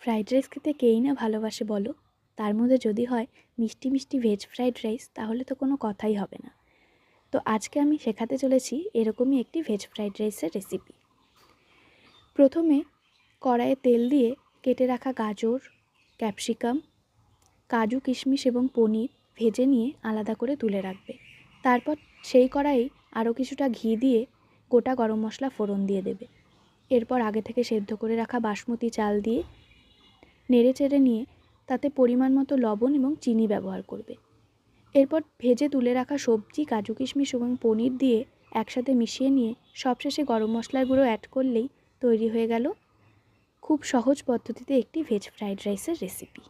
Fried rice খেতে কেই না ভালোবাসে বলো? তার মধ্যে যদি হয় মিষ্টি মিষ্টি ভেজ ফ্রাইড রাইস, তাহলে তো কোনো কথাই হবে না। তো আজকে আমি শেখাতে চলেছি এরকমই একটি ভেজ ফ্রাইড রাইসের রেসিপি। প্রথমে কড়াইয়ে তেল দিয়ে কেটে রাখা গাজর, ক্যাপসিকাম, কাজু, কিশমিশ এবং পনির ভেজে নিয়ে আলাদা করে তুলে রাখবে। তারপর সেই কড়াইয়ে আরও কিছুটা ঘি দিয়ে গোটা গরম মশলা ফোড়ন দিয়ে দেবে। এরপর আগে থেকে সেদ্ধ করে রাখা বাসমতি চাল দিয়ে নেড়ে চেড়ে নিয়ে তাতে পরিমাণ মতো লবণ এবং চিনি ব্যবহার করবে। এরপর ভেজে তুলে রাখা সবজি, কাজু, কিশমিশ এবং পনির দিয়ে একসাথে মিশিয়ে নিয়ে সবশেষে গরম মশলার গুঁড়ো অ্যাড করলেই তৈরি হয়ে গেল খুব সহজ পদ্ধতিতে একটি ভেজ ফ্রাইড রাইসের রেসিপি।